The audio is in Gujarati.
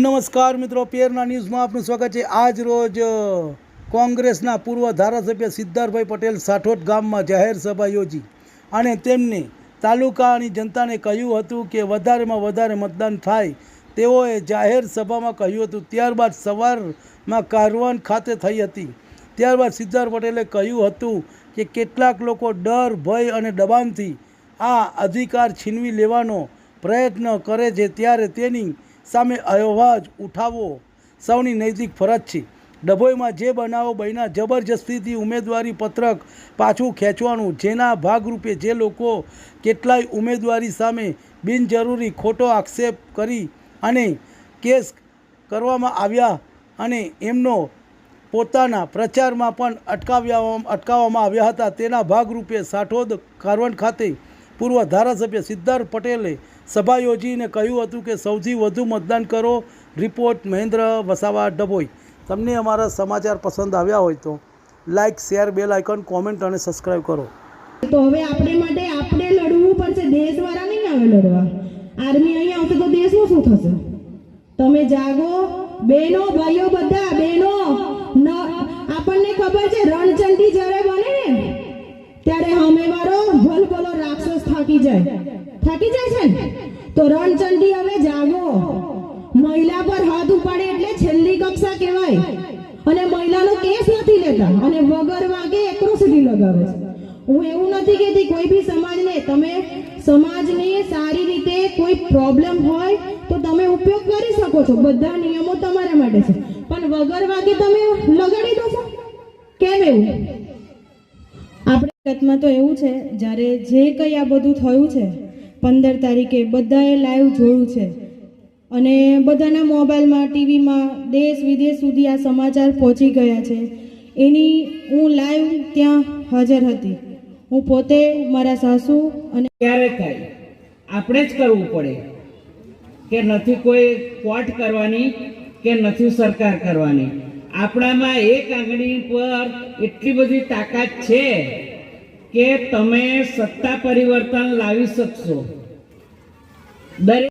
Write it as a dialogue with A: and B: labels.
A: નમસ્કાર મિત્રો, પેરના ન્યૂઝમાં આપનું સ્વાગત છે। આજ રોજ કોંગ્રેસના પૂર્વ ધારાસભ્ય સિદ્ધાર્થભાઈ પટેલ સાઠોદ ગામમાં જાહેર સભા યોજી અને તેમને તાલુકાની જનતાને કહ્યું હતું કે વધારેમાં વધારે મતદાન થાય તેઓએ જાહેર સભામાં કહ્યું હતું। ત્યારબાદ સવારમાં કારવન ખાતે થઈ હતી। ત્યારબાદ સિદ્ધાર્થ પટેલે કહ્યું હતું કે કેટલાક લોકો ડર, ભય અને દબાણથી આ અધિકાર છીનવી લેવાનો પ્રયત્ન કરે છે, ત્યારે તેની સામે અવાજ ઉઠાવવો સૌની નૈતિક ફરજ છે। ડભોઈમાં જે બનાવો બન્યા, જબરજસ્તીથી ઉમેદવારી પત્રક પાછું ખેંચવાનું, જેના ભાગરૂપે જે લોકો કેટલાય ઉમેદવારી સામે બિનજરૂરી ખોટો આક્ષેપ કરી અને કેસ કરવામાં આવ્યા અને એમનો પોતાના પ્રચારમાં પણ અટકાવવામાં આવ્યા હતા। તેના ભાગરૂપે સાઠોદ કારવન ખાતે પૂર્વ ધારાસભ્ય સિદ્ધાર્થ પટેલે સભા યોજીને કહ્યું હતું કે સૌથી વધુ મતદાન કરો। રિપોર્ટ મહેન્દ્ર વસાવા, ડભોઈ। તમને અમારા સમાચાર પસંદ આવ્યા હોય તો like, share, bell icon, comment અને સબસ્ક્રાઈબ કરો।
B: તો હવે આપણે માટે આપણે લડવું પડશે, દેશવાળા નહીં આવે લડવા। આર્મી અહીં આવશે તો દેશનું શું થશે? તમે જાગો બેનો, ભાઈઓ, બધા બેનો। આપણને ખબર છે રણચંડી જ્યારે બને ને ત્યારે હમેવાળો ભલભલો રાક્ષસ થાકી જાય છે ને। તો રણચંડી હવે જાગો। મહિલા પર હાથ ઉપાડે એટલે છેલ્લી કક્ષા કહેવાય અને મહિલાનો કેસ નથી લેતા અને વગર વાગે એક્રોસિટી લગાવે છે। હું એવું નથી કહેતી કોઈ બી સમાજને, તમે સમાજની સારી રીતે કોઈ પ્રોબ્લેમ હોય તો તમે ઉપયોગ કરી શકો છો, બધા નિયમો તમારા માટે છે, પણ વગર વાગે તમે લગાડી દો છો કેમ? એવું આપણે હકીકતમાં તો એવું છે, જ્યારે જે કંઈ આ બધું થયું છે 15 તારીખે બધાએ લાઈવ જોયું છે અને બધાના મોબાઈલમાં, ટીવીમાં, દેશ વિદેશ સુધી આ સમાચાર પહોંચી ગયા છે। એની હું લાઈવ ત્યાં હાજર હતી। હું પોતે, મારા સાસુ અને
C: ક્યારે થાય આપણે જ કરવું પડે કે નથી કોઈ કોર્ટ કરવાની કે નથી સરકાર કરવાની। આપણામાં એક આંગળી પર એટલી બધી તાકાત છે કે તમે સત્તા પરિવર્તન લાવી શકશો। દરેક